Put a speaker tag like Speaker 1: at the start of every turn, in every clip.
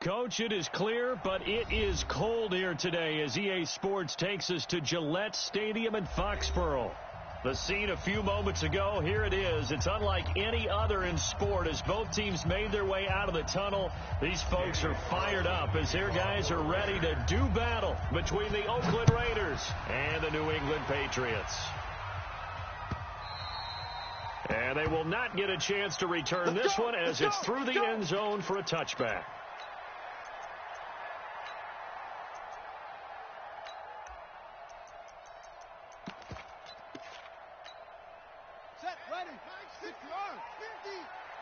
Speaker 1: Coach, it is clear, but it is cold here today as EA Sports takes us to Gillette Stadium in Foxborough. The scene a few moments ago, here it is. It's unlike any other in sport as both teams made their way out of the tunnel. These folks are fired up as their guys are ready to do battle between the Oakland Raiders and the New England Patriots. And they will not get a chance to return this one as it's through the end zone for a touchback.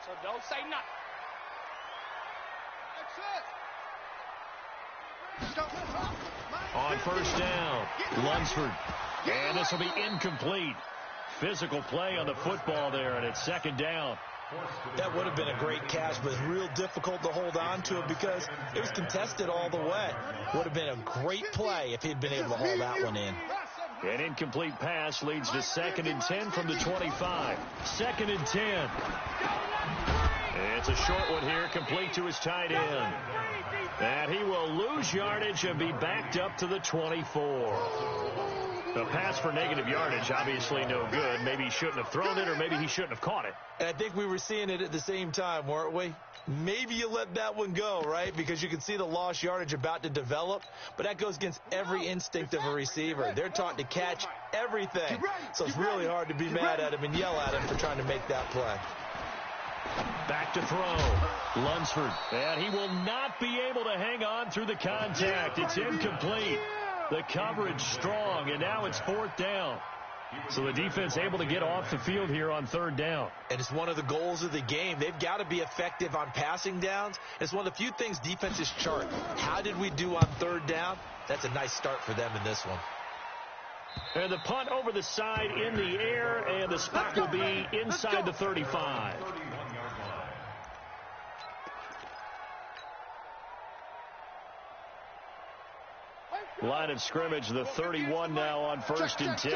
Speaker 2: So don't say nothing.
Speaker 1: On first down, Lunsford. And this will be incomplete. Physical play on the football there, and it's second down.
Speaker 3: That would have been a great catch, but it's real difficult to hold on to it because it was contested all the way. Would have been a great play if he'd been able to haul that one in.
Speaker 1: An incomplete pass leads to 2nd and 10 from the 25. 2nd and 10. It's a short one here, complete to his tight end. And he will lose yardage and be backed up to the 24. The pass for negative yardage, obviously no good. Maybe he shouldn't have thrown it, or maybe he shouldn't have caught it.
Speaker 3: And I think we were seeing it at the same time, weren't we? Maybe you let that one go, right? Because you can see the lost yardage about to develop. But that goes against every instinct of a receiver. They're taught to catch everything. So it's really hard to be mad at him and yell at him for trying to make that play.
Speaker 1: Back to throw. Lunsford. And he will not be able to hang on through the contact. It's incomplete. The coverage strong, and now it's 4th down. So the defense able to get off the field here on 3rd down.
Speaker 3: And it's one of the goals of the game. They've got to be effective on passing downs. It's one of the few things defenses chart. How did we do on 3rd down? That's a nice start for them in this one.
Speaker 1: And the punt over the side in the air, and the spot will be inside the 35. Line of scrimmage, the 31 now on 1st and 10.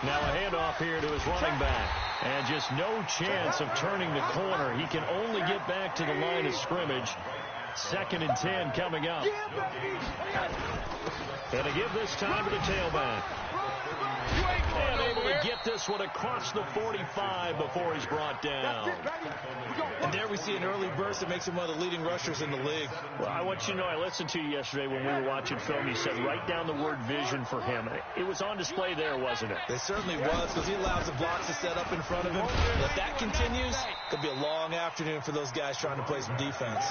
Speaker 1: Now a handoff here to his running back. And just no chance of turning the corner. He can only get back to the line of scrimmage. 2nd and 10 coming up. And to give this time to the tailback. And able to get this one across the 45 before he's brought down.
Speaker 3: And there we see an early burst that makes him one of the leading rushers in the league.
Speaker 1: Well, I want you to know, I listened to you yesterday when we were watching film. You said write down the word vision for him. It was on display there, wasn't it?
Speaker 3: It certainly was, because he allows the blocks to set up in front of him. And if that continues, it could be a long afternoon for those guys trying to play some defense.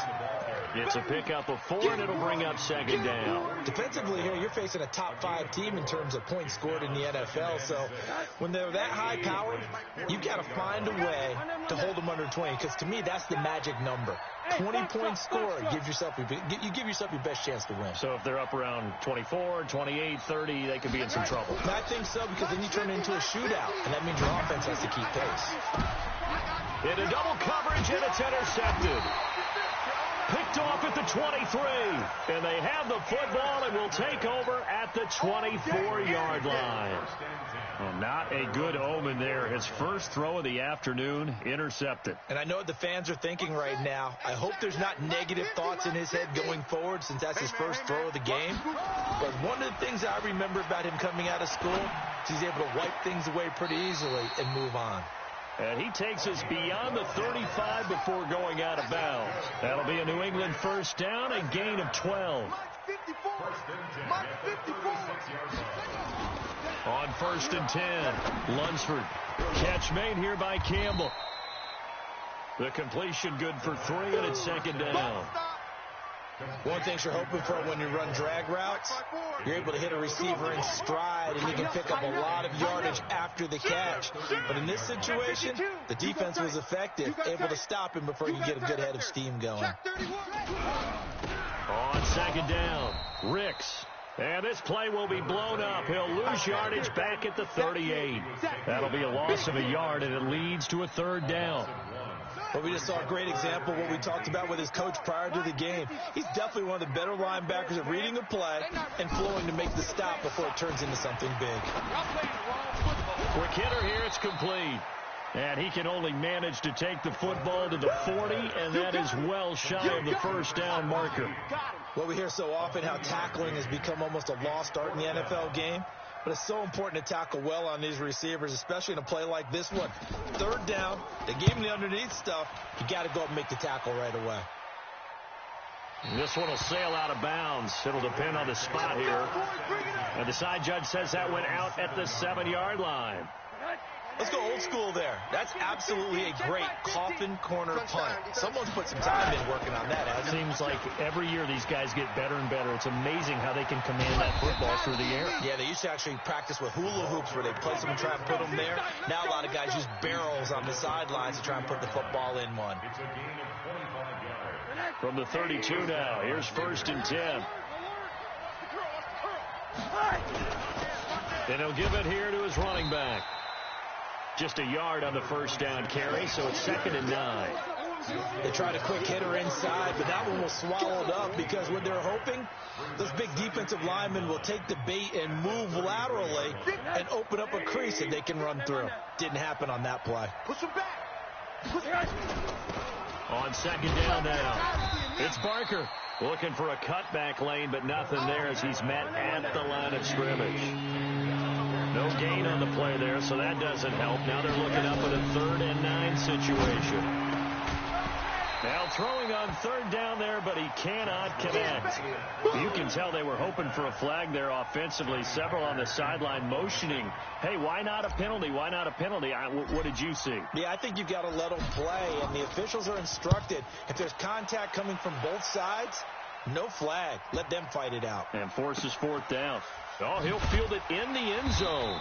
Speaker 1: It's a pickup of 4, and it'll bring up 2nd down.
Speaker 3: Defensively here, you're facing a top-5 team in terms of points scored in the NFL. So when they're that high-powered, you've got to find a way to hold them under 20. Because to me, that's the magic number. 20 points scored, you give yourself your best chance to win.
Speaker 1: So if they're up around 24, 28, 30, they could be in some trouble.
Speaker 3: And I think so, because then you turn it into a shootout, and that means your offense has to keep pace.
Speaker 1: In a double coverage, and it's intercepted. Picked off at the 23, and they have the football and will take over at the 24-yard line. Well, not a good omen there. His first throw of the afternoon, intercepted.
Speaker 3: And I know what the fans are thinking right now. I hope there's not negative thoughts in his head going forward, since that's his first throw of the game. But one of the things I remember about him coming out of school is he's able to wipe things away pretty easily and move on.
Speaker 1: And he takes us beyond the 35 before going out of bounds. That'll be a New England first down, a gain of 12. On 1st and 10, Lunsford. Catch made here by Campbell. The completion good for 3, and it's 2nd down.
Speaker 3: One thing you're hoping for when you run drag routes, you're able to hit a receiver in stride, and he can pick up a lot of yardage after the catch. But in this situation, the defense was effective, able to stop him before he could get a good head of steam going.
Speaker 1: On 2nd down, Ricks. And this play will be blown up. He'll lose yardage back at the 38. That'll be a loss of a yard, and it leads to a 3rd down.
Speaker 3: Well, we just saw a great example of what we talked about with his coach prior to the game. He's definitely one of the better linebackers at reading a play and flowing to make the stop before it turns into something big.
Speaker 1: Quick hitter here, it's complete. And he can only manage to take the football to the 40, and that is well shy of the first down marker.
Speaker 3: Well, we hear so often how tackling has become almost a lost art in the NFL game. But it's so important to tackle well on these receivers, especially in a play like this one. Third down, they gave him the underneath stuff. You got to go up and make the tackle right away.
Speaker 1: This one will sail out of bounds. It'll depend on the spot here. And the side judge says that went out at the 7-yard line.
Speaker 3: Let's go old school there. That's absolutely a great coffin corner punt. Someone's put some time in working on that.
Speaker 1: It seems like every year these guys get better and better. It's amazing how they can command that football through the air.
Speaker 3: Yeah, they used to actually practice with hula hoops where they place them and try and put them there. Now a lot of guys use barrels on the sidelines to try and put the football in one.
Speaker 1: From the 32 now, here's 1st and 10. And he'll give it here to his running back. Just a yard on the first down carry, so it's 2nd and 9.
Speaker 3: They tried a quick hitter inside, but that one was swallowed up because what they're hoping, those big defensive linemen will take the bait and move laterally and open up a crease that they can run through. Didn't happen on that play.
Speaker 1: On 2nd down now, it's Barker looking for a cutback lane, but nothing there as he's met at the line of scrimmage. No gain on the play there, so that doesn't help. Now they're looking up at a 3rd and 9 situation. Now throwing on 3rd down there, but he cannot connect. You can tell they were hoping for a flag there offensively. Several on the sideline motioning, hey, why not a penalty? Why not a penalty? What did you see?
Speaker 3: Yeah, I think you've got to let them play, and the officials are instructed. If there's contact coming from both sides, no flag. Let them fight it out.
Speaker 1: And forces 4th down. Oh, he'll field it in the end zone.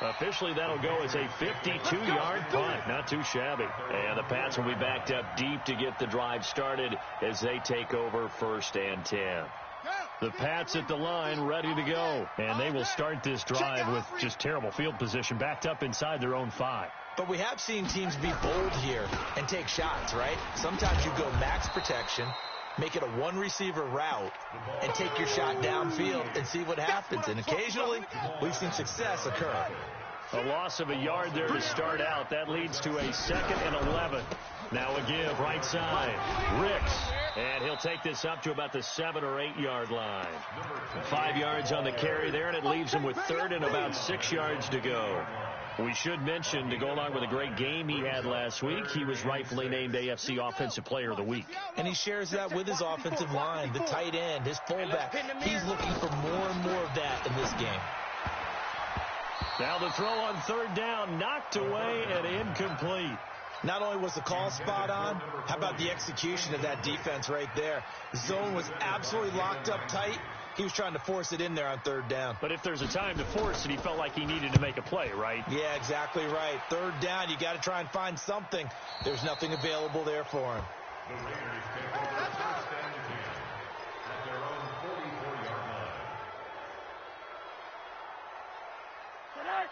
Speaker 1: Officially, that'll go as a 52-yard punt. Not too shabby. And the Pats will be backed up deep to get the drive started as they take over 1st and 10. The Pats at the line ready to go. And they will start this drive with just terrible field position backed up inside their own 5.
Speaker 3: But we have seen teams be bold here and take shots, right? Sometimes you go max protection, make it a one-receiver route, and take your shot downfield and see what happens. And occasionally, we've seen success occur.
Speaker 1: A loss of a yard there to start out. That leads to a 2nd and 11. Now a give, right side. Ricks. And he'll take this up to about the 7 or 8 yard line. 5 yards on the carry there, and it leaves him with 3rd and about 6 yards to go. We should mention, to go along with a great game he had last week, he was rightfully named AFC Offensive Player of the Week.
Speaker 3: And he shares that with his offensive line, the tight end, his fullback. He's looking for more and more of that in this game.
Speaker 1: Now the throw on 3rd down, knocked away and incomplete.
Speaker 3: Not only was the call spot on, how about the execution of that defense right there? The zone was absolutely locked up tight. He was trying to force it in there on 3rd down.
Speaker 1: But if there's a time to force it, he felt like he needed to make a play, right?
Speaker 3: Yeah, exactly right. 3rd down, you got to try and find something. There's nothing available there for him.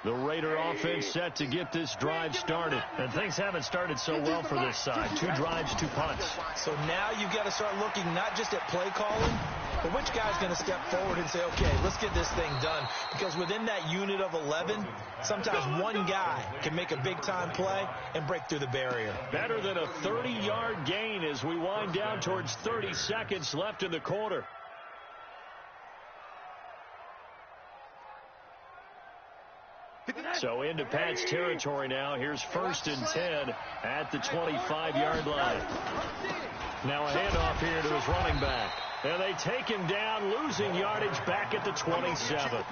Speaker 1: The Raider offense set to get this drive started. And things haven't started so well for this side. 2 drives, 2 punts.
Speaker 3: So now you've got to start looking not just at play calling, but which guy's going to step forward and say, okay, let's get this thing done. Because within that unit of 11, sometimes one guy can make a big-time play and break through the barrier.
Speaker 1: Better than a 30-yard gain as we wind down towards 30 seconds left in the quarter. So into Pat's territory now. Here's 1st and 10 at the 25-yard line. Now a handoff here to his running back. And they take him down, losing yardage back at the 27.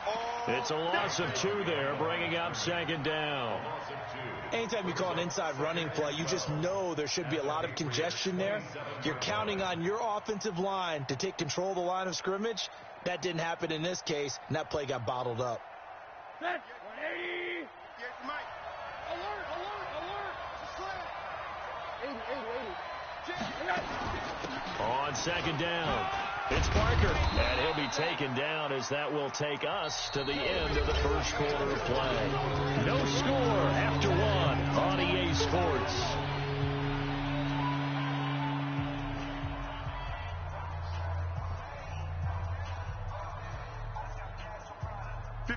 Speaker 1: It's a loss of 2 there, bringing up 2nd down.
Speaker 3: Anytime you call an inside running play, you just know there should be a lot of congestion there. You're counting on your offensive line to take control of the line of scrimmage. That didn't happen in this case, and that play got bottled up.
Speaker 1: On 2nd down, it's Barker, and he'll be taken down as that will take us to the end of the first quarter of play. No score after 1 on EA Sports.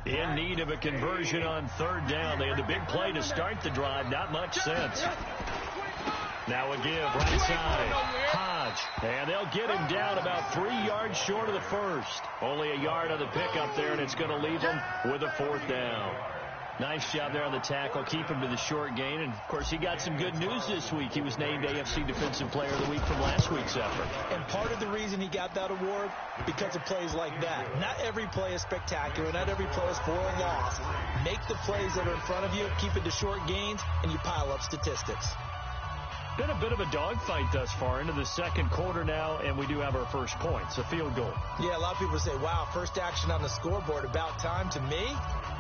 Speaker 1: In need of a conversion on third down. They had the big play to start the drive. Not much sense. Now a give right side. Hodge. And they'll get him down about 3 yards short of the first. Only a yard on the pickup there, and it's going to leave him with a fourth down. Nice job there on the tackle. Keep him to the short gain. And, of course, he got some good news this week. He was named AFC Defensive Player of the Week from last week's effort.
Speaker 3: And part of the reason he got that award, because of plays like that. Not every play is spectacular. Not every play is for a loss. Make the plays that are in front of you, keep it to short gains, and you pile up statistics.
Speaker 1: Been a bit of a dogfight thus far into the second quarter now, and we do have our first points, a field goal.
Speaker 3: Yeah, a lot of people say, wow, first action on the scoreboard, about time. To me,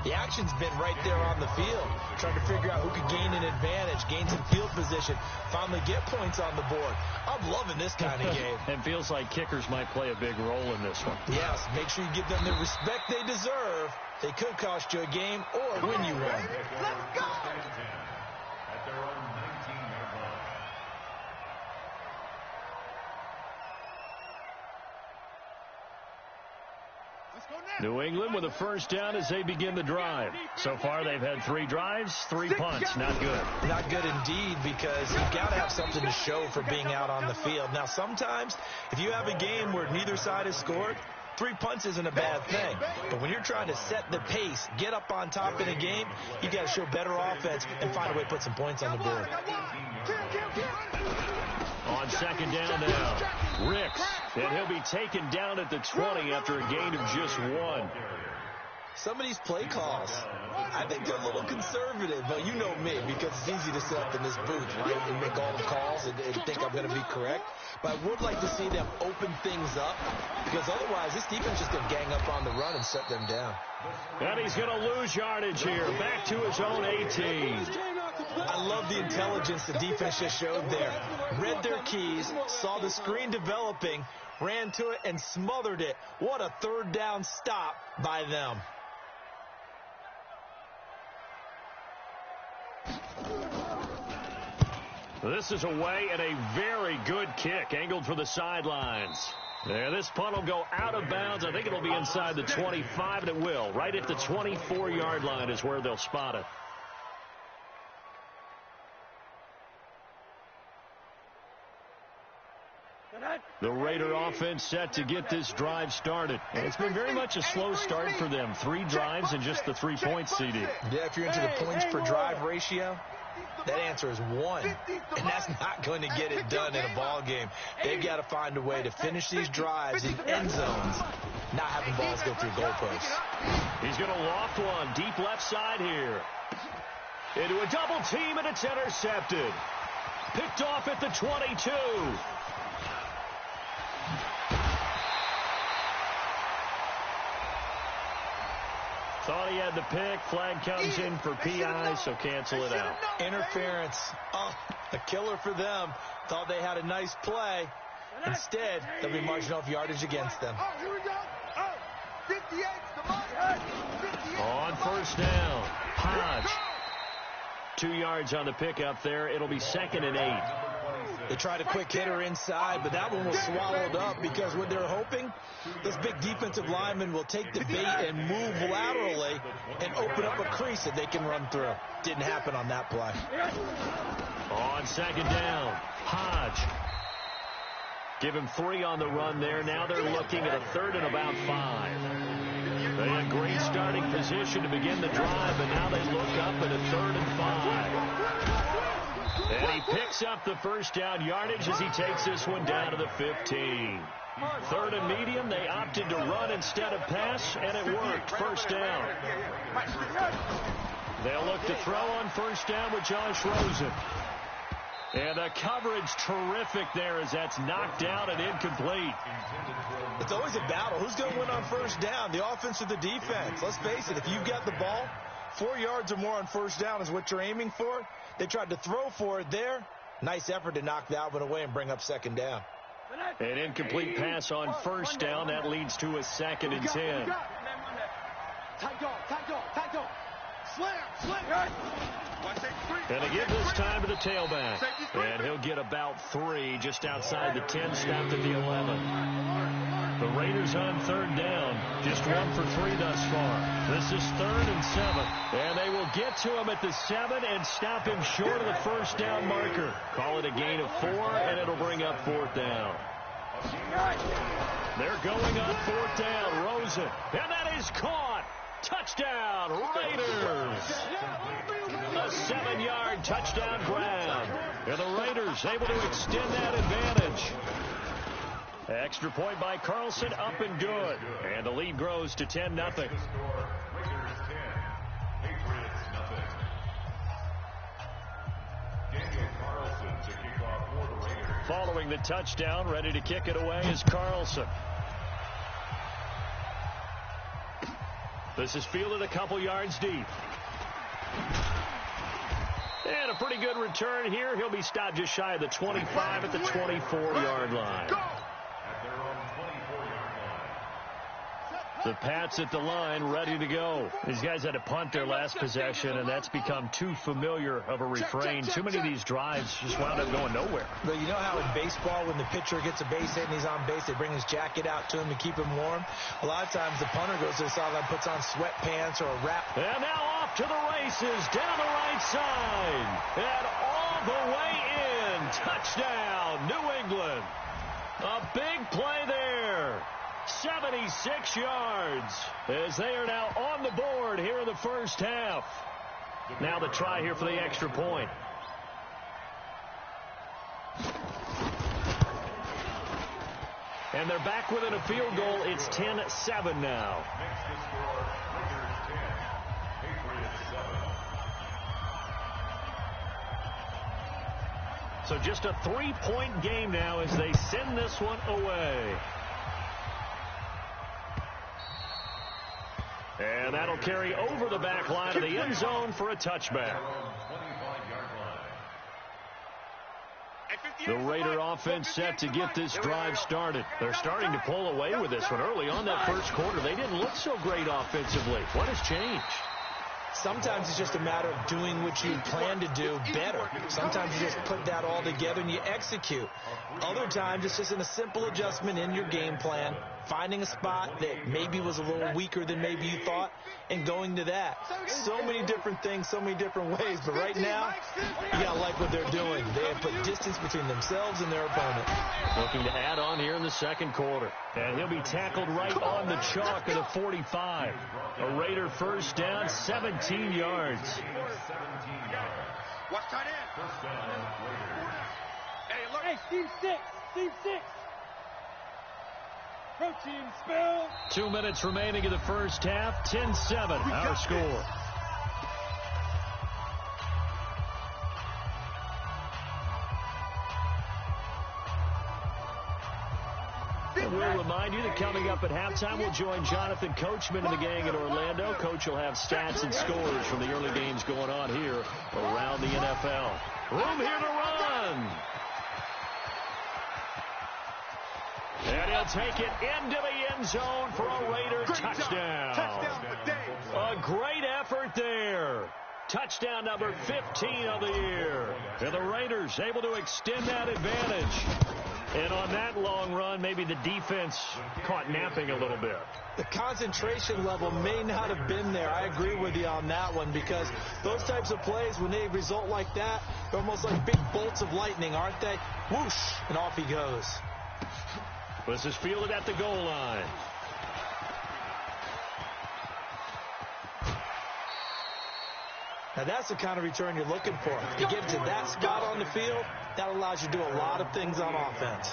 Speaker 3: the action's been right there on the field, trying to figure out who could gain an advantage, gain some field position, finally get points on the board. I'm loving this kind of game.
Speaker 1: And feels like kickers might play a big role in this one.
Speaker 3: Yes, make sure you give them the respect they deserve. They could cost you a game or win you one.
Speaker 2: Let's go!
Speaker 1: New England with a first down as they begin the drive. So far, they've had 3 drives, 3 punts. Not good.
Speaker 3: Not good indeed, because you've got to have something to show for being out on the field. Now, sometimes, if you have a game where neither side has scored, 3 punts isn't a bad thing. But when you're trying to set the pace, get up on top in a game, you got to show better offense and find a way to put some points on the board.
Speaker 1: On second down now, Ricks, and he'll be taken down at the 20 after a gain of just 1.
Speaker 3: Some of these play calls, I think they're a little conservative, but you know me, because it's easy to sit up in this booth, right, and make all the calls and think I'm going to be correct. But I would like to see them open things up, because otherwise this defense is going to gang up on the run and shut them down.
Speaker 1: And he's going to lose yardage here, back to his own 18.
Speaker 3: I love the intelligence the defense just showed there. Read their keys, saw the screen developing, ran to it, and smothered it. What a third down stop by them.
Speaker 1: This is away and a very good kick, angled for the sidelines. There, this punt will go out of bounds. I think it'll be inside the 25, and it will. Right at the 24-yard line is where they'll spot it. The Raider offense set to get this drive started. And it's been very much a slow start for them. 3 drives and just the 3 points, CD.
Speaker 3: Yeah, if you're into the points per drive ratio, that answer is 1. And that's not going to get it done in a ball game. They've got to find a way to finish these drives in end zones, not having balls go through goalposts.
Speaker 1: He's going to loft one deep left side here. Into a double team, and it's intercepted. Picked off at the 22. Thought he had the pick. Flag comes in for PI, so cancel it out.
Speaker 3: Interference. Oh, a killer for them. Thought they had a nice play. Instead, they'll be marching off yardage against them.
Speaker 2: Oh, here we go. Oh, 58. Come on.
Speaker 1: On first down, Hodge. 2 yards on the pickup there. It'll be 2nd and 8.
Speaker 3: They tried a quick hitter inside, but that one was swallowed up because what they're hoping, this big defensive lineman will take the bait and move laterally and open up a crease that they can run through. Didn't happen on that play.
Speaker 1: On second down, Hodge. Give him 3 on the run there. Now they're looking at a 3rd and about 5. They had great starting position to begin the drive, but now they look up at a 3rd and 5. And he picks up the first down yardage as he takes this one down to the 15. 3rd and medium. They opted to run instead of pass, and it worked. First down. They'll look to throw on first down with Josh Rosen. And the coverage terrific there as that's knocked down and incomplete.
Speaker 3: It's always a battle. Who's going to win on first down, the offense or the defense? Let's face it, if you've got the ball, 4 yards or more on first down is what you're aiming for. They tried to throw for it there. Nice effort to knock that one away and bring up 2nd down.
Speaker 1: An incomplete pass on first down. That leads to a 2nd and 10. And they give this time to the tailback. And he'll get about 3 just outside the 10, stopped at the 11. The Raiders on third down. Just 1 for 3 thus far. This is 3rd and 7. And they will get to him at the 7 and stop him short of the first down marker. Call it a gain of 4, and it'll bring up 4th down. They're going on 4th down. Rosen. And that is caught. Touchdown, Raiders. A 7-yard touchdown grab. And the Raiders able to extend that advantage. Extra point by Carlson, up and good. And the lead grows to 10-0. Following the touchdown, ready to kick it away is Carlson. This is fielded a couple yards deep. And a pretty good return here. He'll be stopped just shy of the 25 at the 24-yard line. The Pats at the line, ready to go. These guys had to punt their last possession, and that's become too familiar of a refrain. Too many of these drives just wound up going nowhere.
Speaker 3: But you know how in baseball, when the pitcher gets a base hit and he's on base, they bring his jacket out to him to keep him warm? A lot of times the punter goes to the sideline, puts on sweatpants or a wrap.
Speaker 1: And now off to the races, down the right side, and all the way in. Touchdown, New England. A big play there. 76 yards as they are now on the board here in the first half. Now the try here for the extra point. And they're back within a field goal. It's 10-7 now. So just a 3-point game now as they send this one away. And that'll carry over the back line of the end zone for a touchback. The Raider offense set to get this drive started. They're starting to pull away with this one. Early on that first quarter, they didn't look so great offensively. What has changed?
Speaker 3: Sometimes it's just a matter of doing what you plan to do better. Sometimes you just put that all together and you execute. Other times it's just in a simple adjustment in your game plan, finding a spot that maybe was a little weaker than maybe you thought, and going to that. So many different things, so many different ways. But right now, you got to like what they're doing. They have put distance between themselves and their opponent.
Speaker 1: Looking to add on here in the second quarter. And he'll be tackled right on the chalk of the 45. A Raider first down, 17 yards.
Speaker 2: Watch tight end. Hey, look.
Speaker 4: Hey, Steve 6. Steve 6. Protein spill.
Speaker 1: 2 minutes remaining in the first half. 10-7, our score. And we'll remind you that coming up at halftime, we'll join Jonathan Coachman and the gang in Orlando. Coach will have stats and scores from the early games going on here around the NFL. Room here to run. And he'll take it into the end zone for a Raider touchdown. A great effort there. Touchdown number 15 of the year. And the Raiders able to extend that advantage. And on that long run, maybe the defense caught napping a little bit.
Speaker 3: The concentration level may not have been there. I agree with you on that one, because those types of plays, when they result like that, they're almost like big bolts of lightning, aren't they? Whoosh, and off he goes.
Speaker 1: This is fielded at the goal line.
Speaker 3: Now that's the kind of return you're looking for. You get to that spot on the field, that allows you to do a lot of things on offense.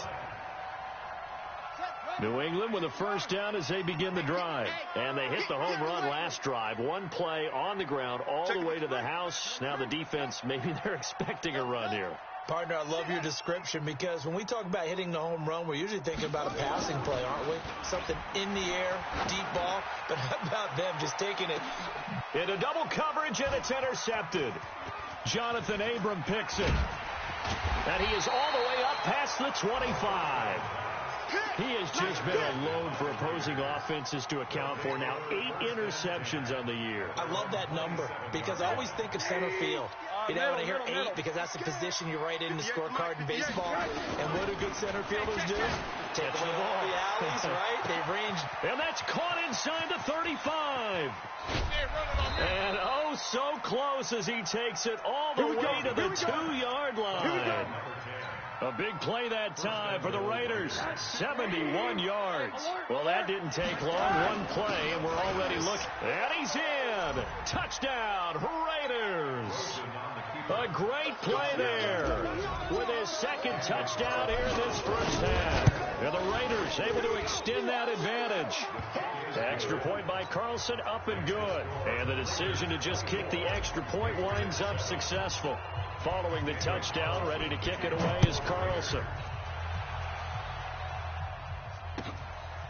Speaker 1: New England with a first down as they begin the drive. And they hit the home run last drive. One play on the ground all the way to the house. Now the defense, maybe they're expecting a run here.
Speaker 3: Partner, I love your description, because when we talk about hitting the home run, we're usually thinking about a passing play, aren't we? Something in the air, deep ball. But how about them just taking it?
Speaker 1: Into double coverage, and it's intercepted. Jonathan Abram picks it. And he is all the way up past the 25. He has just been a load for opposing offenses to account for. Now 8 interceptions on the year.
Speaker 3: I love that number, because I always think of center field. You know, when I hear 8, because that's the position you write in the scorecard in baseball. And what do good center fielders do? Take away all the alleys, right? They've ranged.
Speaker 1: And that's caught inside the 35. And oh, so close as he takes it all the way to the 2-yard line. A big play that time for the Raiders. 71 yards. Well, that didn't take long. One play, and we're already looking. And he's in. Touchdown, Raiders. A great play there with his second touchdown here in this first half. And the Raiders able to extend that advantage. The extra point by Carlson, up and good. And the decision to just kick the extra point winds up successful. Following the touchdown, ready to kick it away is Carlson.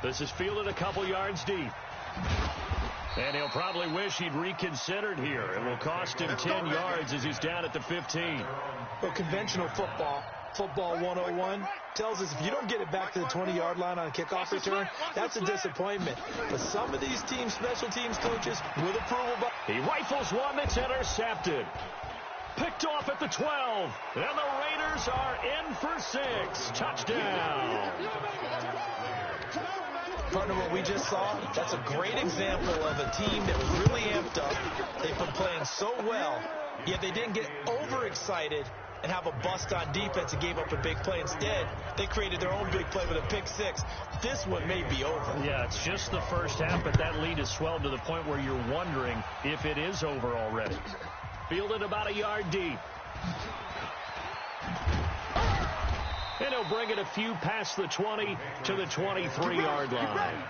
Speaker 1: This is fielded a couple yards deep. And he'll probably wish he'd reconsidered here. It will cost him 10 yards as he's down at the 15.
Speaker 3: Well, conventional football 101, tells us if you don't get it back to the 20-yard line on a kickoff return, that's a disappointment. But some of these teams, special teams coaches, with approval.
Speaker 1: He rifles one that's intercepted. Picked off at the 12. And the Raiders are in for 6. Touchdown.
Speaker 3: Partner, what we just saw, that's a great example of a team that was really amped up. They've been playing so well, yet they didn't get overexcited and have a bust on defense and gave up a big play. Instead, they created their own big play with a pick six. This one may be over.
Speaker 1: Yeah, it's just the first half, but that lead has swelled to the point where you're wondering if it is over already. Fielded about a yard deep. And he'll bring it a few past the 20 to the 23-yard line.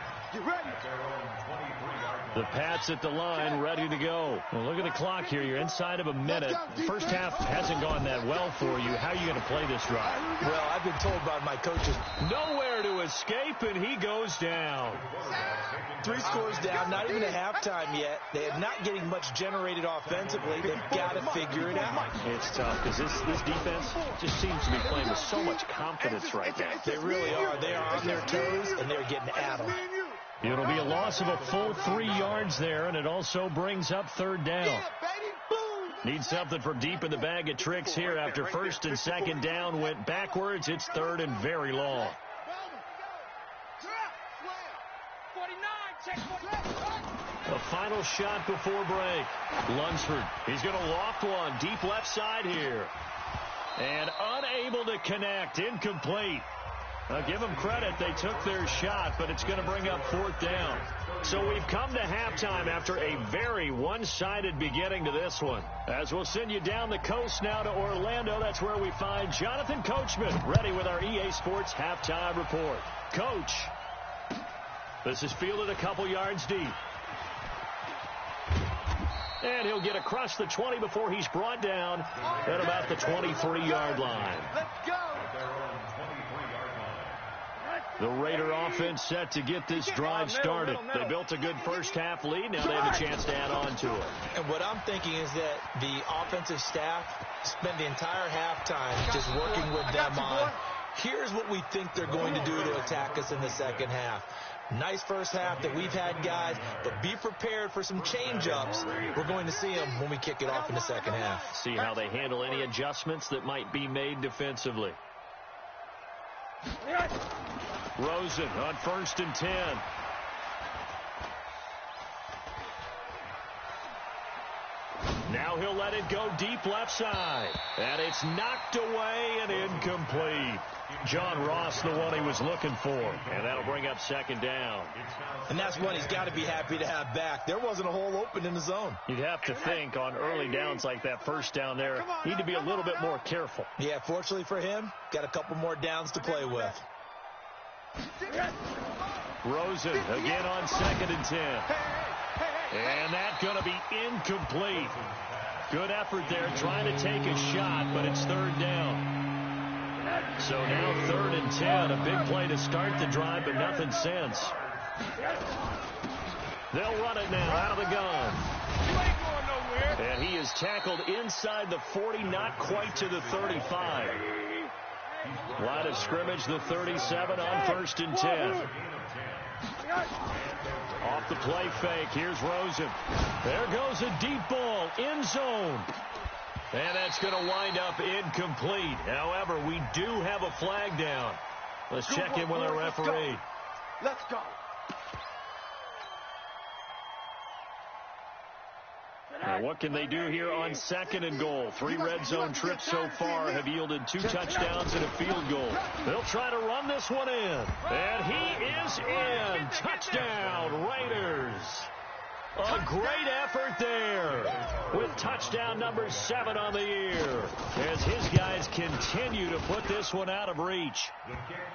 Speaker 1: The Pats at the line, ready to go. Well, look at the clock here. You're inside of a minute. First half hasn't gone that well for you. How are you going to play this drive?
Speaker 3: Well, I've been told by my coaches,
Speaker 1: nowhere to escape, and he goes down.
Speaker 3: 3 scores down, not even a halftime yet. They are not getting much generated offensively. They've got to figure it out.
Speaker 1: It's tough because this defense just seems to be playing with so much confidence right now.
Speaker 3: They really are. They are on their toes, and they're getting at them.
Speaker 1: It'll be a loss of a full 3 yards there, and it also brings up third down. Need something from deep in the bag of tricks here after first and second down went backwards. It's third and very long. A final shot before break. Lunsford, he's going to loft one deep left side here. And unable to connect, incomplete. I'll give them credit. They took their shot, but it's going to bring up fourth down. So we've come to halftime after a very one-sided beginning to this one. As we'll send you down the coast now to Orlando, that's where we find Jonathan Coachman, ready with our EA Sports halftime report. Coach, this is fielded a couple yards deep. And he'll get across the 20 before he's brought down at about the 23-yard line.
Speaker 2: Let's go.
Speaker 1: The Raider offense set to get this drive started. They built a good first half lead. Now they have a chance to add on to it.
Speaker 3: And what I'm thinking is that the offensive staff spent the entire halftime just working with them on, here's what we think they're going to do to attack us in the second half. Nice first half that we've had, guys, but be prepared for some change-ups. We're going to see them when we kick it off in the second half.
Speaker 1: See how they handle any adjustments that might be made defensively. Rosen on 1st and 10. Now he'll let it go deep left side. And it's knocked away and incomplete. John Ross, the one he was looking for. And that'll bring up second down.
Speaker 3: And that's one he's got to be happy to have back. There wasn't a hole open in the zone.
Speaker 1: You'd have to think on early downs like that first down there, need to be a little bit more careful.
Speaker 3: Yeah, fortunately for him, got a couple more downs to play with.
Speaker 1: Rosen again on 2nd and 10. And that's going to be incomplete. Good effort there trying to take a shot, but it's third down. So now 3rd and 10. A big play to start the drive, but nothing since. They'll run it now out of the gun. And he is tackled inside the 40, not quite to the 35. Line of scrimmage, the 37 on 1st and 10. Off the play fake, here's Rosen. There goes a deep ball, end zone. And that's going to wind up incomplete. However, we do have a flag down. Let's check in with our referee.
Speaker 2: Let's go.
Speaker 1: Now, what can they do here on 2nd and goal? 3 red zone trips so far have yielded 2 touchdowns and a field goal. They'll try to run this one in. And he is in. Touchdown, Raiders. A great effort there with touchdown number 7 on the year as his guys continue to put this one out of reach.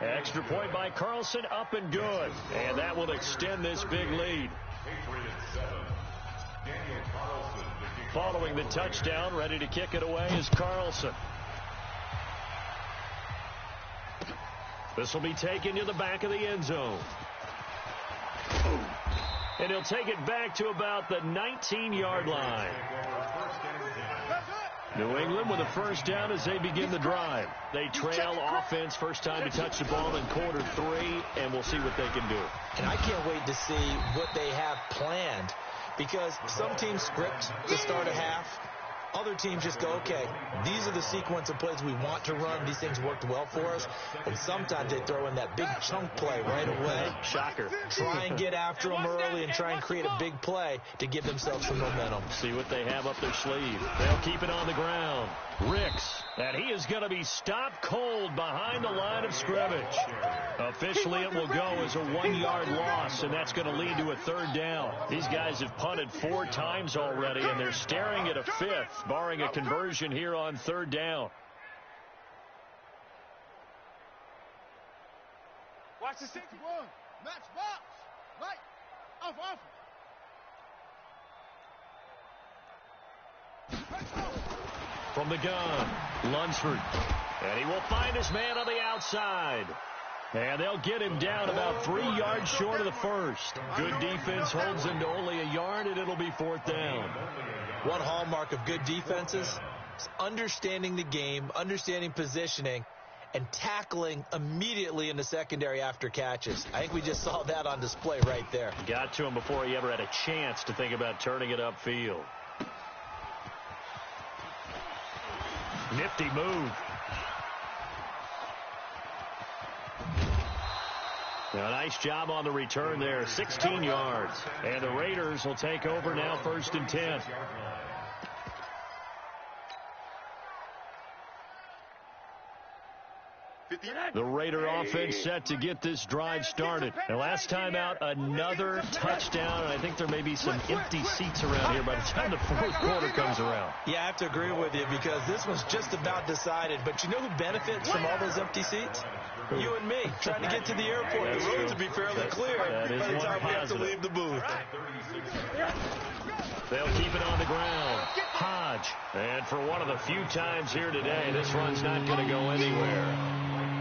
Speaker 1: Extra point by Carlson, up and good. And that will extend this big lead. Following the touchdown, ready to kick it away is Carlson. This will be taken to the back of the end zone. And he'll take it back to about the 19-yard line. New England with a first down as they begin the drive. They trail offense, first time to touch the ball in quarter 3, and we'll see what they can do.
Speaker 3: And I can't wait to see what they have planned, because some teams script to start a half. Other teams just go, okay, these are the sequence of plays we want to run. These things worked well for us. And sometimes they throw in that big chunk play right away.
Speaker 1: Shocker.
Speaker 3: Try and get after them early and try and create a big play to give themselves some momentum.
Speaker 1: See what they have up their sleeve. They'll keep it on the ground. Ricks, and he is going to be stopped cold behind the line of scrimmage. Officially, it will go as a 1-yard loss, and that's going to lead to a 3rd down. These guys have punted 4 times already, and they're staring at a 5th, barring a conversion here on 3rd down.
Speaker 2: Watch the 61. Match box. Right. Off.
Speaker 1: From the gun, Lunsford. And he will find his man on the outside. And they'll get him down about 3 yards short of the first. Good defense holds him to only a yard, and it'll be 4th down.
Speaker 3: One hallmark of good defenses is understanding the game, understanding positioning, and tackling immediately in the secondary after catches. I think we just saw that on display right there.
Speaker 1: Got to him before he ever had a chance to think about turning it upfield. Nifty move. Now, nice job on the return there. 16 yards. And the Raiders will take over now, 1st and 10. The Raider offense set to get this drive started. And last time out, another touchdown. And I think there may be some empty seats around here by the time the 4th quarter comes around.
Speaker 3: Yeah, I have to agree with you because this one's just about decided. But you know who benefits from all those empty seats? You and me, trying to get to the airport. The roads will be fairly clear by the time we have to leave the booth.
Speaker 1: They'll keep it on the ground. Hodge. And for one of the few times here today, this run's not going to go anywhere.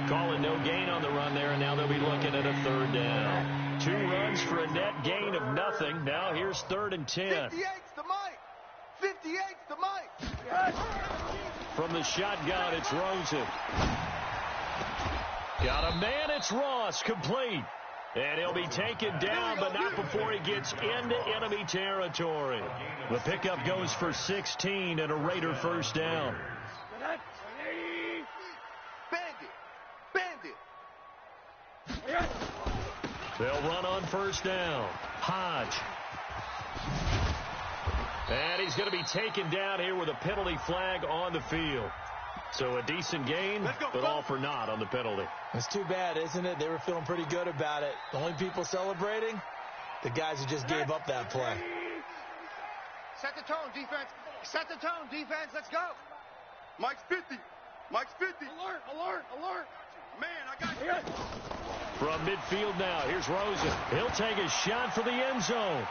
Speaker 1: Calling no gain on the run there, and now they'll be looking at a 3rd down. 2 runs for a net gain of nothing. Now here's 3rd and 10.
Speaker 2: 58's the Mike. 58's the Mike.
Speaker 1: From the shotgun, it's Rosen. Got a man, it's Ross, complete. And he'll be taken down, but not before he gets into enemy territory. The pickup goes for 16 and a Raider 1st down.
Speaker 2: Bandit.
Speaker 1: They'll run on 1st down. Hodge. And he's going to be taken down here with a penalty flag on the field. So a decent gain, but all for naught on the penalty.
Speaker 3: It's too bad, isn't it? They were feeling pretty good about it. The only people celebrating, the guys who just gave up that play.
Speaker 2: Set the tone, defense. Set the tone, defense. Let's go. Mike's 50. Mike's 50. Alert. Man, I got you.
Speaker 1: From midfield now, here's Rosen. He'll take a shot for the end zone.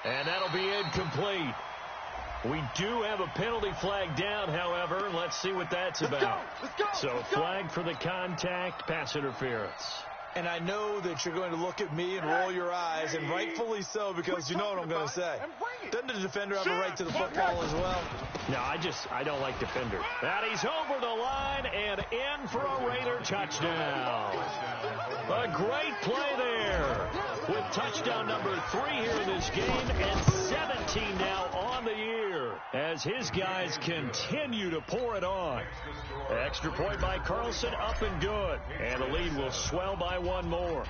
Speaker 1: And that'll be incomplete. We do have a penalty flag down, however. Let's see what that's about.
Speaker 2: Let's go.
Speaker 1: So flag for the contact, pass interference.
Speaker 3: And I know that you're going to look at me and roll your eyes, and rightfully so, because you know what I'm going to say. Doesn't the defender have a right to the football as well?
Speaker 1: No, I don't like defenders. And he's over the line and in for a Raider touchdown. A great play there with touchdown number 3 here in this game and 17 now on the year. as his guys continue to pour it on. Extra point by Carlson, up and good. And the lead will swell by one more.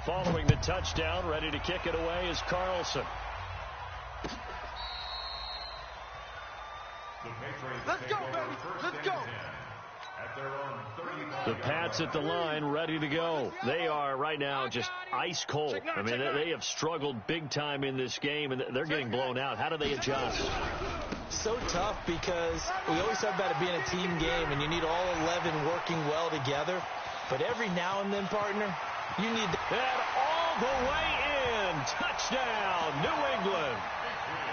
Speaker 1: Following the touchdown, ready to kick it away is Carlson.
Speaker 2: Let's go, baby. Let's go.
Speaker 1: The Pats at the line, ready to go. They are right now just ice cold. I mean, they have struggled big time in this game, and they're getting blown out. How do they adjust?
Speaker 3: So tough because we always talk about it being a team game, and you need all 11 working well together. But every now and then, partner, you need
Speaker 1: that all the way in. Touchdown, New England.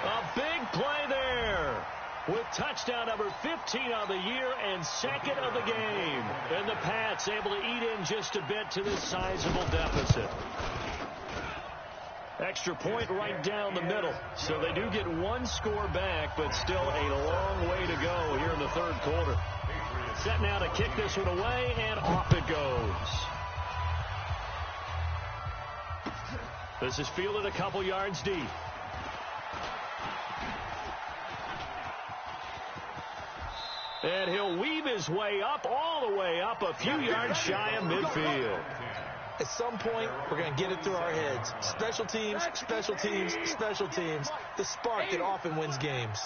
Speaker 1: A big play there. With touchdown number 15 on the year and second of the game. And the Pats able to eat in just a bit to this sizable deficit. Extra point right down the middle. So they do get one score back, but still a long way to go here in the third quarter. Set now to kick this one away, and off it goes. This is fielded a couple yards deep. And he'll weave his way up, all the way up, a few yards shy of midfield.
Speaker 3: At some point, we're going to get it through our heads. Special teams, special teams, special teams. The spark that often wins games.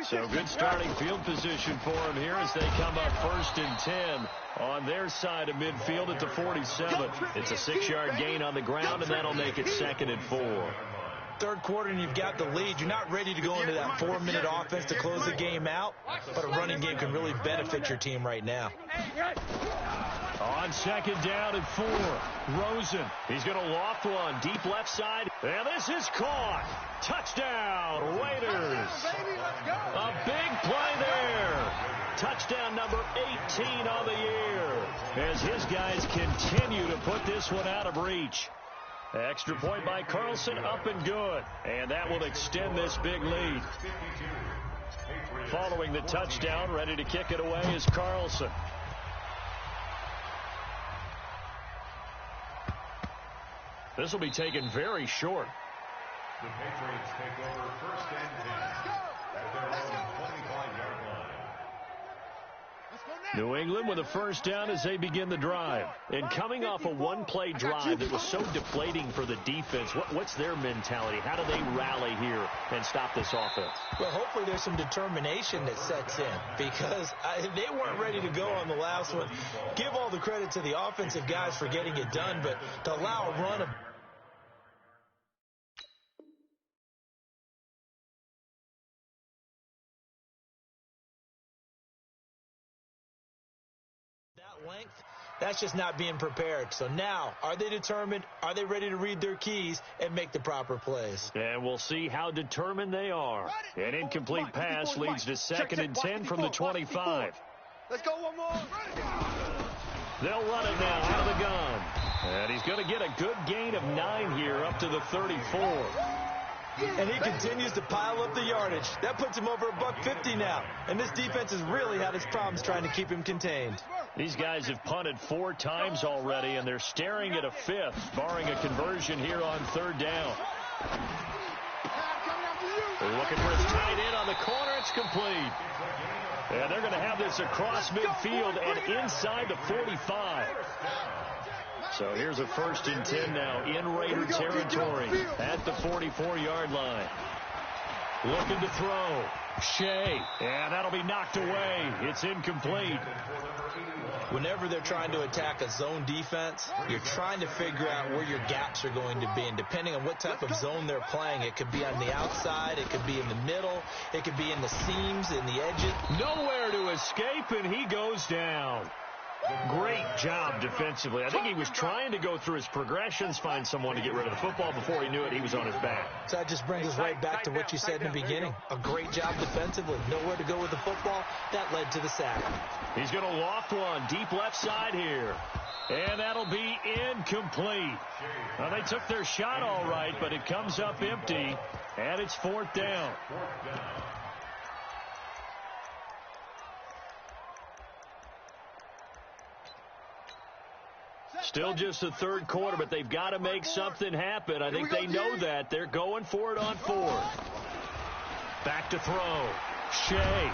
Speaker 1: So good starting field position for him here as they come up 1st and 10 on their side of midfield at the 47. It's a 6-yard gain on the ground, and that'll make it 2nd and 4.
Speaker 3: Third quarter and you've got the lead. You're not ready to go into that 4-minute offense to close the game out, but a running game can really benefit your team right now.
Speaker 1: On 2nd down and 4, Rosen. He's going to loft one deep left side, and this is caught. Touchdown, Raiders. A big play there. Touchdown number 18 on the year as his guys continue to put this one out of reach. Extra point by Carlson, up and good. And that will extend this big lead. Following the touchdown, ready to kick it away is Carlson. This will be taken very short.
Speaker 5: The Patriots take over 1st and 10 at their own 25-yard line.
Speaker 1: New England with a first down as they begin the drive. And coming off a one-play drive that was so deflating for the defense, what's their mentality? How do they rally here and stop this offense?
Speaker 3: Well, hopefully there's some determination that sets in because they weren't ready to go on the last one. Give all the credit to the offensive guys for getting it done, but to allow a run of length, that's just not being prepared. So now, are they determined? Are they ready to read their keys and make the proper plays?
Speaker 1: And we'll see how determined they are. An incomplete pass leads to 2nd and 10 from the 25.
Speaker 2: Let's go one more.
Speaker 1: They'll run it now out of the gun. And he's going to get a good gain of 9 here up to the 34.
Speaker 3: And he continues to pile up the yardage. That puts him over $150 now. And this defense has really had its problems trying to keep him contained.
Speaker 1: These guys have punted 4 times already, and they're staring at a 5th, barring a conversion here on 3rd down. They're looking for his tight end on the corner. It's complete. And they're going to have this across midfield and inside the 45. So here's a 1st and 10 now in Raider territory at the 44-yard line. Looking to throw. Shea. And that'll be knocked away. It's incomplete.
Speaker 3: Whenever they're trying to attack a zone defense, you're trying to figure out where your gaps are going to be. And depending on what type of zone they're playing, it could be on the outside, it could be in the middle, it could be in the seams, in the edges.
Speaker 1: Nowhere to escape, and he goes down. Great job defensively. I think he was trying to go through his progressions, find someone to get rid of the football. Before he knew it, he was on his back.
Speaker 3: So that just brings us right back to what you said in the beginning. A great job defensively. Nowhere to go with the football. That led to the sack.
Speaker 1: He's going to loft one deep left side here. And that'll be incomplete. Well, they took their shot all right, but it comes up empty. And it's 4th down. Still just the 3rd quarter, but they've got to make something happen. I think they know that. They're going for it on 4th. Back to throw. Shea.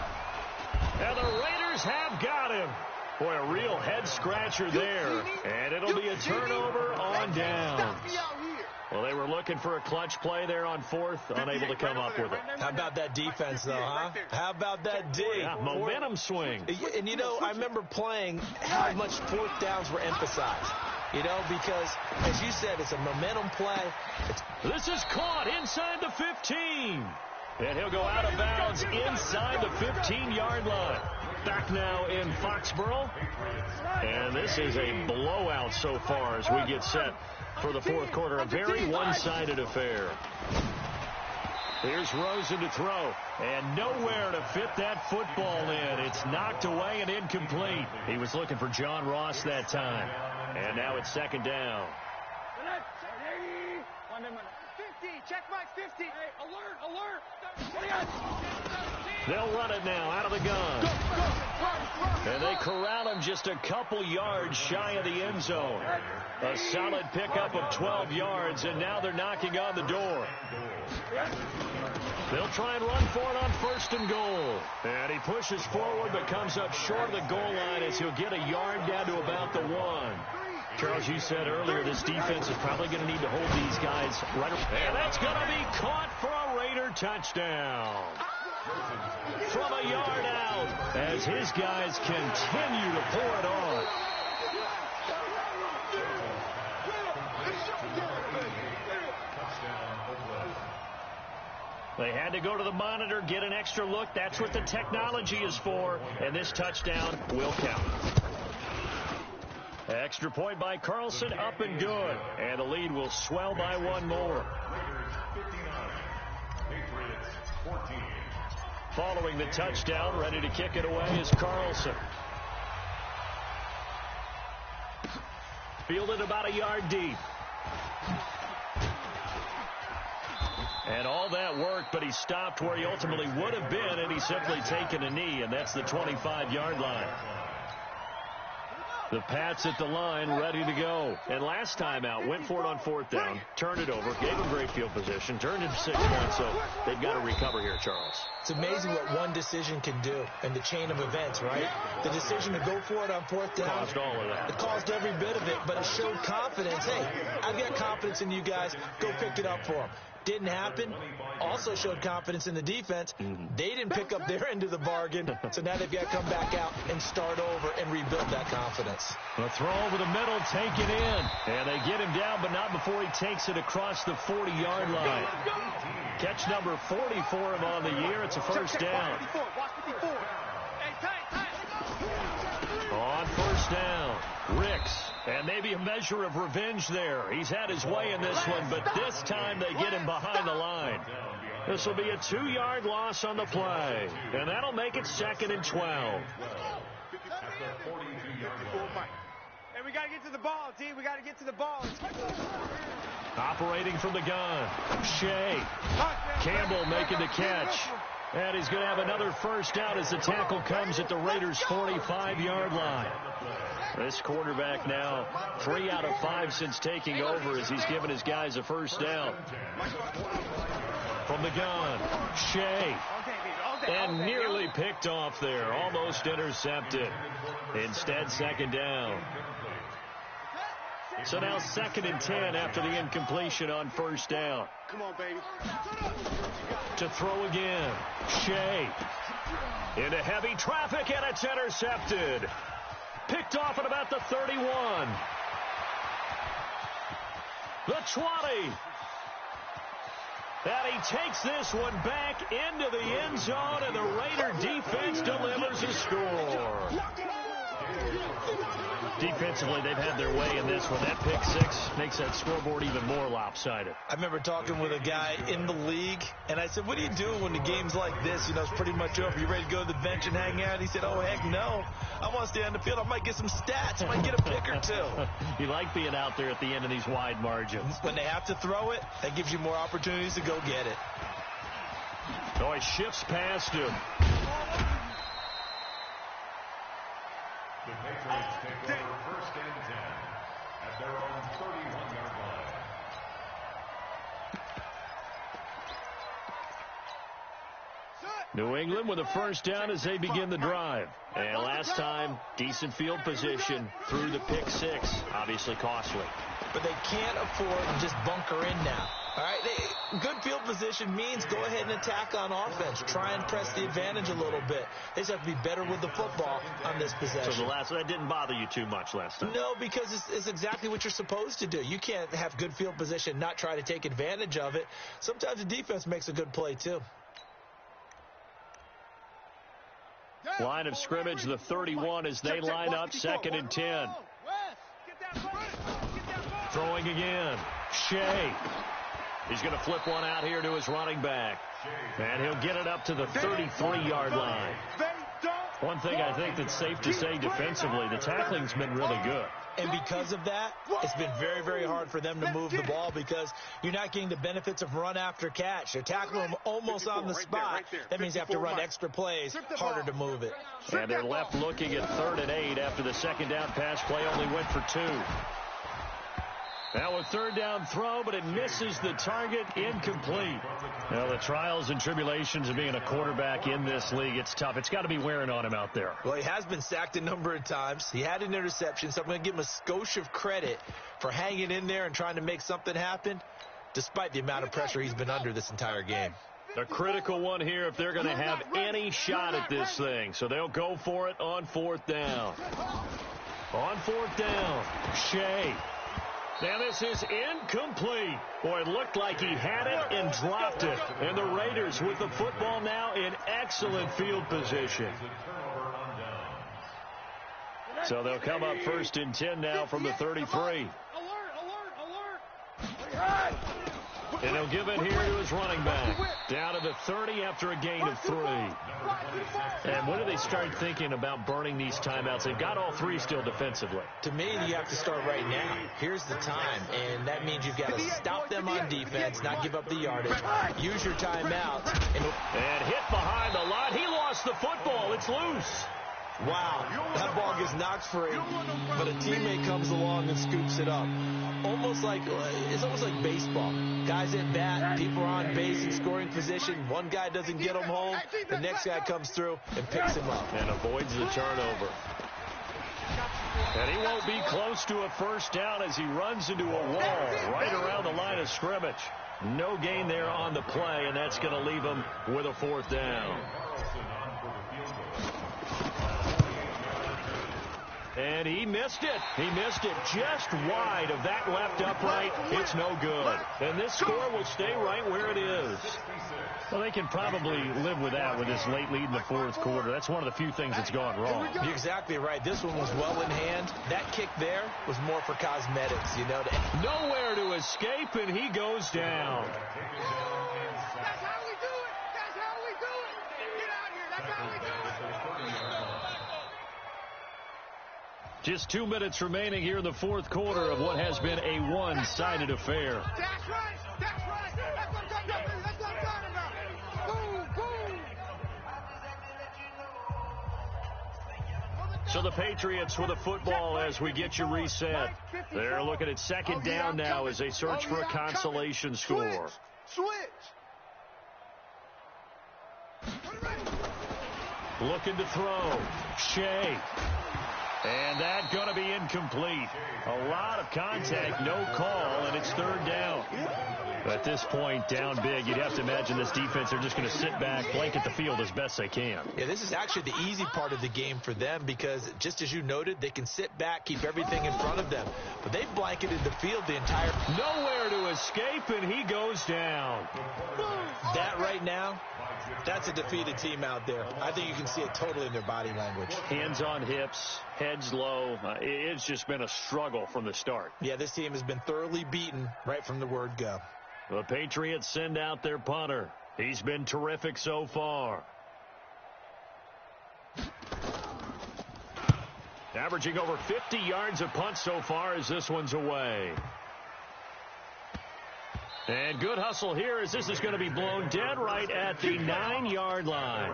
Speaker 1: And the Raiders have got him. Boy, a real head-scratcher there. And it'll be a turnover on downs. Well, they were looking for a clutch play there on fourth, unable to come up with it.
Speaker 3: How about that defense, though, huh? How about that D?
Speaker 1: Yeah, momentum swing.
Speaker 3: And, you know, I remember playing how much fourth downs were emphasized. You know, because, as you said, it's a momentum play.
Speaker 1: This is caught inside the 15. And he'll go out of bounds inside the 15-yard line. Back now in Foxborough. And this is a blowout so far as we get set for the fourth quarter. A very one-sided affair. Here's Rosen to throw. And nowhere to fit that football in. It's knocked away and incomplete. He was looking for John Ross that time. And now it's second down.
Speaker 2: 50, check my 50. Hey, alert.
Speaker 1: They'll run it now out of the gun. And they corral him just a couple yards shy of the end zone. A solid pickup of 12 yards, and now they're knocking on the door. They'll try and run for it on first and goal. And he pushes forward but comes up short of the goal line as he'll get a yard down to about the 1. Charles, you said earlier this defense is probably going to need to hold these guys right. And that's going to be caught for a Raider touchdown. From a yard out as his guys continue to pour it on. They had to go to the monitor, get an extra look. That's what the technology is for. And this touchdown will count. Extra point by Carlson, up and good. And the lead will swell by one more. Following the touchdown, ready to kick it away is Carlson. Fielded about a yard deep. And all that worked, but he stopped where he ultimately would have been, and he's simply taken a knee, and that's the 25-yard line. The Pats at the line, ready to go. And last time out, went for it on fourth down, turned it over, gave him great field position, turned it 6 points, so they've got to recover here, Charles.
Speaker 3: It's amazing what one decision can do in the chain of events, right? The decision to go for it on fourth down.
Speaker 1: Caused all of that.
Speaker 3: It caused every bit of it, but it showed confidence. Hey, I've got confidence in you guys. Go pick it up for them. Didn't happen. Also showed confidence in the defense. They didn't pick up their end of the bargain, so now they've got to come back out and start over and rebuild that confidence.
Speaker 1: A throw over the middle, taken in. And they get him down, but not before he takes it across the 40-yard line. Catch number 40 for him on the year. It's a first down. On first down, Ricks. And maybe a measure of revenge there. He's had his way in this one, but this time they get him behind the line. This will be a 2-yard loss on the play. And that'll make it second and 12.
Speaker 2: Hey, we got to get to the ball, D. We got to get to the ball.
Speaker 1: Operating from the gun, Shea. Campbell making the catch. And he's going to have another first down as the tackle comes at the Raiders' 45-yard line. This quarterback now 3 out of 5 since taking over as he's given his guys a first down. From the gun, Shea. And nearly picked off there. Almost intercepted. Instead, second down. So now second and 10 after the incompletion on first down.
Speaker 2: Come on, baby.
Speaker 1: To throw again, Shea. Into heavy traffic, and it's intercepted. Picked off at about the 31. The 20. And he takes this one back into the end zone, and the Raider defense delivers a score. Defensively, they've had their way in this one. That pick six makes that scoreboard even more lopsided.
Speaker 3: I remember talking with a guy in the league, and I said, what do you do when the game's like this? You know, it's pretty much over. You ready to go to the bench and hang out? He said, oh, heck no. I want to stay on the field. I might get some stats. I might get a pick or two.
Speaker 1: You like being out there at the end of these wide margins.
Speaker 3: When they have to throw it, that gives you more opportunities to go get it.
Speaker 1: Oh, he shifts past him.
Speaker 5: The Patriots take over first and 10 at their own 31-yard line.
Speaker 2: Set.
Speaker 1: New England with a first down as they begin the drive. And last time, decent field position through the pick six. Obviously costly.
Speaker 3: But they can't afford to just bunker in now. All right, good field position means go ahead and attack on offense. Try and press the advantage a little bit. They just have to be better with the football on this possession.
Speaker 1: So that didn't bother you too much last time?
Speaker 3: No, because it's exactly what you're supposed to do. You can't have good field position, not try to take advantage of it. Sometimes the defense makes a good play, too.
Speaker 1: Line of scrimmage, the 31 as they line up, 2nd and 10. Throwing again. Shea. He's going to flip one out here to his running back. And he'll get it up to the 33-yard line. One thing I think that's safe to say defensively, the tackling's been really good.
Speaker 3: And because of that, it's been very, very hard for them to move the ball because you're not getting the benefits of run after catch. They're tackling them almost on the spot. That means you have to run extra plays, harder to move it.
Speaker 1: And they're left looking at 3rd and 8 after the second down pass play only went for 2. Now a 3rd down throw, but it misses the target, incomplete. Now the trials and tribulations of being a quarterback in this league, it's tough. It's got to be wearing on him out there.
Speaker 3: Well, he has been sacked a number of times. He had an interception, so I'm going to give him a skosh of credit for hanging in there and trying to make something happen, despite the amount of pressure he's been under this entire game.
Speaker 1: A critical one here if they're going to have any shot at this thing. So they'll go for it on 4th down. On 4th down, Shea. Now this is incomplete. Boy, it looked like he had it and dropped it. And the Raiders with the football now in excellent field position. So they'll come up 1st and 10 now from the 33. And he'll give it here to his running back. Down to the 30 after a gain of 3. And when do they start thinking about burning these timeouts? They've got all 3 still defensively.
Speaker 3: To me, you have to start right now. Here's the time, and that means you've got to stop them on defense, not give up the yardage. Use your timeouts.
Speaker 1: And hit behind the line. He lost the football. It's loose.
Speaker 3: Wow, that ball gets knocked free, but a teammate comes along and scoops it up. It's almost like baseball. Guys at bat, people are on base in scoring position. One guy doesn't get them home. The next guy comes through and picks him up.
Speaker 1: And avoids the turnover. And he won't be close to a first down as he runs into a wall right around the line of scrimmage. No gain there on the play, and that's going to leave him with a 4th down. And he missed it. He missed it just wide of that left upright. It's no good. And this score will stay right where it is. Well, they can probably live with that with this late lead in the 4th quarter. That's one of the few things that's gone wrong.
Speaker 3: You're exactly right. This one was well in hand. That kick there was more for cosmetics, you know.
Speaker 1: Nowhere to escape, and he goes down.
Speaker 2: That's how we do it. That's how we do it. Get out here. That's how we do it.
Speaker 1: Just 2 minutes remaining here in the 4th quarter of what has been a one-sided affair.
Speaker 2: That's right. That's right. That's what I'm talking about. Boom, boom.
Speaker 1: So the Patriots with the football as we get you reset. They're looking at 2nd down now as they search for a consolation score.
Speaker 2: Switch.
Speaker 1: Looking to throw. Shea. And that's going to be incomplete. A lot of contact, no call, and it's 3rd down. At this point, down big, you'd have to imagine this defense, they're just going to sit back, blanket the field as best they can.
Speaker 3: Yeah, this is actually the easy part of the game for them because, just as you noted, they can sit back, keep everything in front of them. But they've blanketed the field the entire...
Speaker 1: Nowhere to escape, and he goes down.
Speaker 3: That right now, that's a defeated team out there. I think you can see it totally in their body language.
Speaker 1: Hands on hips, heads low. It's just been a struggle from the start.
Speaker 3: Yeah, this team has been thoroughly beaten right from the word go.
Speaker 1: The Patriots send out their punter. He's been terrific so far. Averaging over 50 yards a punt so far as this one's away. And good hustle here as this is going to be blown dead right at the 9-yard line.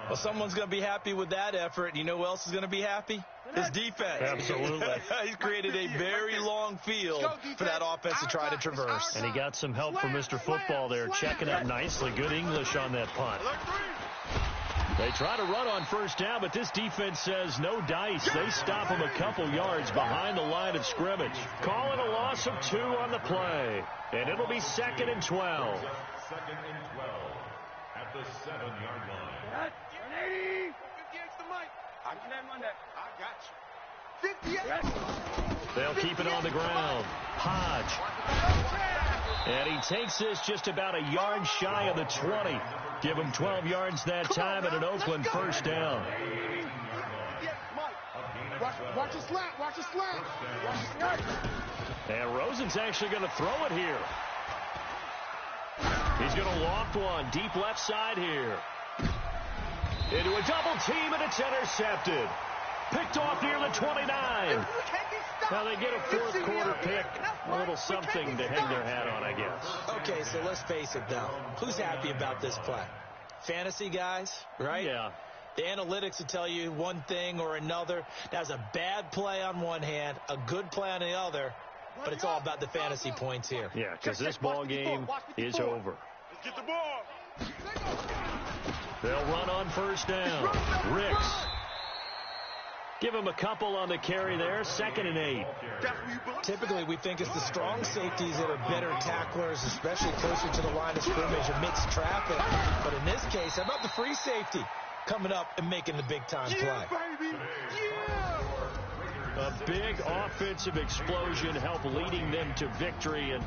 Speaker 3: Well, someone's going to be happy with that effort. You know who else is going to be happy? His defense.
Speaker 1: Absolutely.
Speaker 3: He's created a very long field for that offense to try to traverse.
Speaker 1: And he got some help from Mr. Football there, checking up nicely. Good English on that punt. They try to run on first down, but this defense says no dice. They stop them a couple yards behind the line of scrimmage. Calling a loss of 2 on the play. And it'll be 2nd and 12.
Speaker 5: 2nd and 12 at the 7-yard line.
Speaker 2: 180. 58's the mic. I can run that. I got you. 58.
Speaker 1: They'll keep it on the ground. Hodge. And he takes this just about a yard shy of the 20. Give him 12 yards that time and an Oakland first down.
Speaker 2: Watch your slant. Watch your slant. Watch your slant.
Speaker 1: And Rosen's actually going to throw it here. He's going to loft one deep left side here. Into a double team, and it's intercepted. Picked off near the 29. Now they get a fourth quarter pick. A little something to hang their hat on, I guess.
Speaker 3: Okay, so let's face it, though. Who's happy about this play? Fantasy guys, right?
Speaker 1: Yeah.
Speaker 3: The analytics will tell you one thing or another. That's a bad play on one hand, a good play on the other, but it's all about the fantasy points here.
Speaker 1: Yeah, because this ball game is over.
Speaker 2: Let's get the ball.
Speaker 1: They'll run on first down. Ricks. Give him a couple on the carry there. 2nd and 8.
Speaker 3: Typically, we think it's the strong safeties that are better tacklers, especially closer to the line of scrimmage amidst traffic. But in this case, how about the free safety coming up and making the big-time play?
Speaker 2: Baby.
Speaker 1: A big offensive explosion helped leading them to victory. And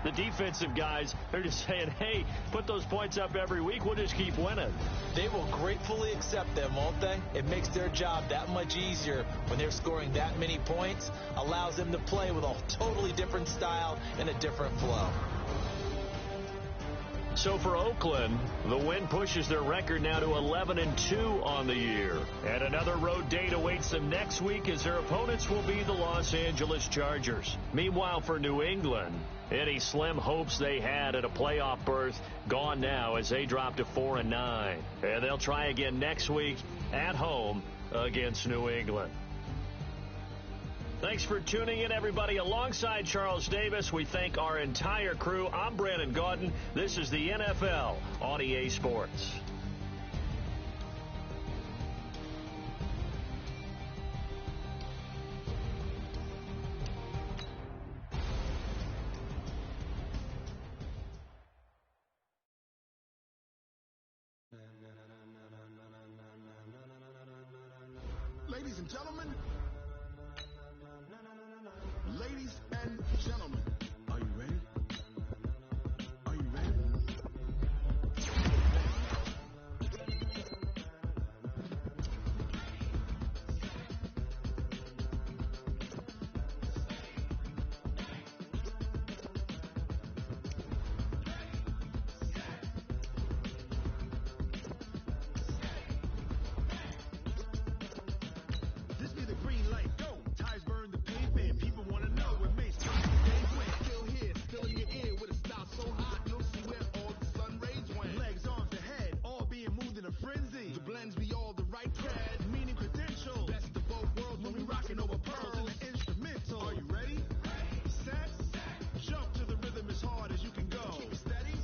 Speaker 1: the defensive guys are just saying, hey, put those points up every week. We'll just keep winning.
Speaker 3: They will gratefully accept them, won't they? It makes their job that much easier when they're scoring that many points. Allows them to play with a totally different style and a different flow.
Speaker 1: So for Oakland, the win pushes their record now to 11-2 on the year. And another road date awaits them next week as their opponents will be the Los Angeles Chargers. Meanwhile, for New England, any slim hopes they had at a playoff berth gone now as they drop to 4-9. And they'll try again next week at home against New England. Thanks for tuning in, everybody. Alongside Charles Davis, we thank our entire crew. I'm Brandon Gaudin. This is the NFL on EA Sports.
Speaker 2: Ladies and gentlemen. Ladies and gentlemen, are you ready? Are you ready? This be the green light, go! Ties burn the pavement, people want to know what makes they win. Still here, still in your ear with a style so hot, you'll see where all the sun rays went. Legs, arms, the head, all being moved in a frenzy. The blends be all the right cred, meaning credential. Best of both worlds when we rocking over pearls in the instrumental. Are you ready? Set, jump to the rhythm as hard as you can go. Keep it steady,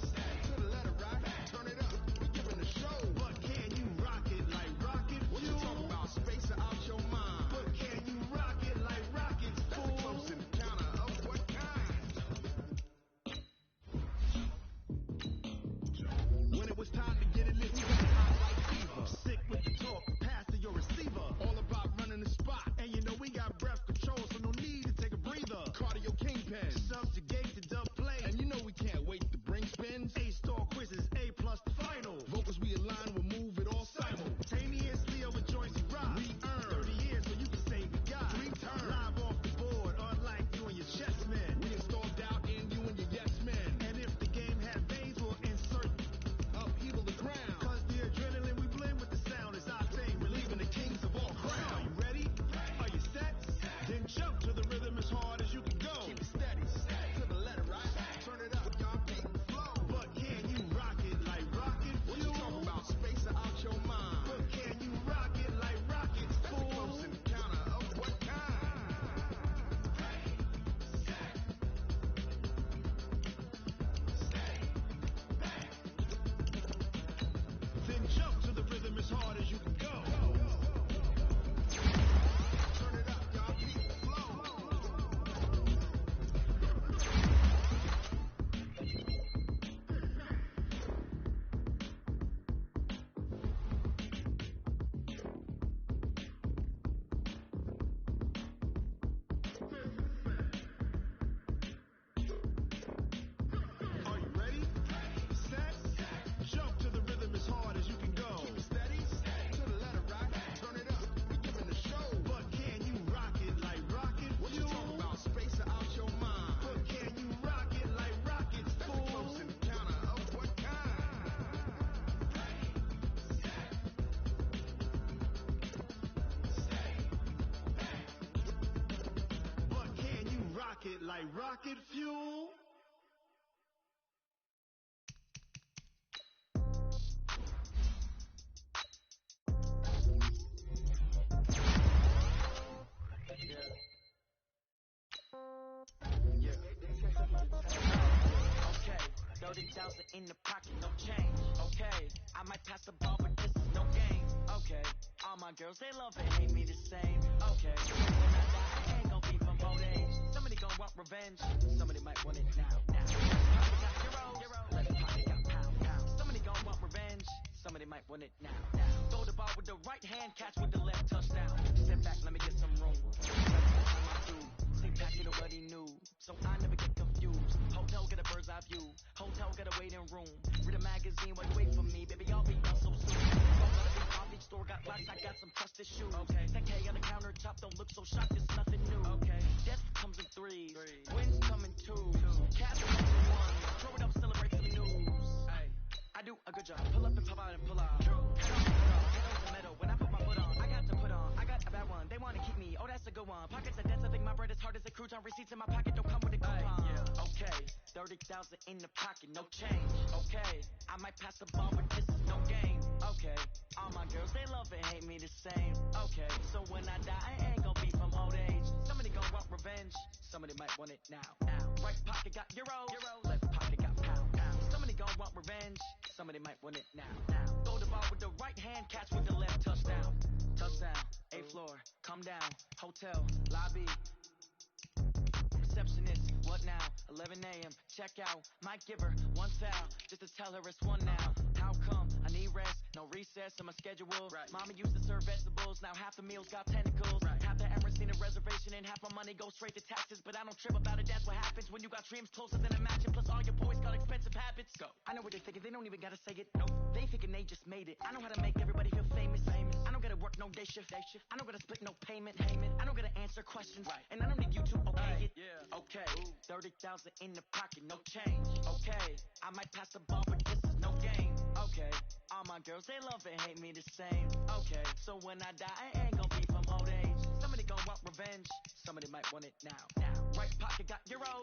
Speaker 2: to the letter rock, turn it up, we giving a show. But can you rock it like rocket? What you talking about? Space out your mind. But can you rock it like rockets? That's a close encounter of what kind? When it was time to get it lit, we got hot like fever. Sick with the talk, pass to your receiver. All about running the spot, and you know we got breath control, so no need to take a breather. Cardio kingpin, subjugate the dub play, and you know we can't wait to bring spins. A-star quizzes, A+ the final. Vocals we align, we'll move it all simultaneously over joints we rock. We earn 30 years, so you can say we got 3 turns. Live off the board, unlike you and your chess men. We installed doubt in you and your yes men. And if the game had veins, we'll insert upheaval the ground. Cause the adrenaline we blend with the sound is our thing, relieving the kings of all crowns. Are you ready? Are you set? Then jump to the rhythm as hard as you can go. Keep it steady, to the letter right. Turn it up, y'all beat the flow. But can you rock it like rocket? What you talking about? Space out your mind. But can you rock it like rockets? That's a close encounter of what kind? Then jump to the rhythm as hard pocket like rocket fuel.
Speaker 6: Okay, 30,000 in the pocket, no change. Okay, I might pass the ball, but this is no game. Okay, all my girls, they love and hate me the same. Okay, when I die, I ain't gon' be from old age. Somebody gon' want revenge, somebody might want it now. Pocket got euro, left pocket got pound. Somebody gon' want revenge, somebody might want it now. Throw the ball with the right hand, catch with the left, touchdown. Step back, let me get some room. Pack it already knew, so I never get confused. Hotel get a bird's eye view, hotel get a waiting room. Read a magazine while you wait for me, baby, I'll be done so soon. Don't gotta be off each store, got locks, I got some trusted shoes. Okay, 10K on the countertop, don't look so shocked, it's nothing new. Okay, death comes in threes, wins come in twos, cash comes in ones. Throw it up, celebrate some news. Ay, I do a good job, pull up and pop out and pull out. Head on to metal, when I put my foot on, I got to put on, I got a bad one, they wanna keep me, oh that's a good one. Pockets are dense, I think my bread is hard as a crouton. Receipts in my pocket don't come with a coupon. Okay, 30,000 in the pocket, no change. Okay, I might pass the ball, but this is no game. Okay, all my girls, they love and hate me the same. Okay, so when I die, I ain't gon' be from old age. Somebody gon' want revenge, somebody might want it now. Right pocket got euro, left pocket got pound. Somebody gon' want revenge, somebody might want it now. Throw the ball with the right hand, catch with the left, touchdown. Touchdown, 8th floor, come down, hotel, lobby. Receptionist, what now? 11 a.m. Check out. Might give her one foul just to tell her it's one now. How come? I need rest, no recess in my schedule. Right. Mama used to serve vegetables, now half the meals got tentacles. Right. Half the Emirates need a reservation and half my money goes straight to taxes. But I don't trip about it, that's what happens when you got dreams closer than a mansion. Plus all your boys got expensive habits. Go. I know what they're thinking, they don't even gotta say it. Nope. They thinking they just made it. I know how to make everybody feel famous. I don't gotta work no day shift. I don't gotta split no payment. I don't gotta answer questions. Right. And I don't need you to okay it. Yeah. Okay, 30,000 in the pocket, no change. Okay, I might pass the ball, but this is no game. Okay, all my girls, they love and hate me the same. Okay, so when I die, I ain't gon' be from old age. Somebody gon' want revenge, somebody might want it now. Right pocket got euro,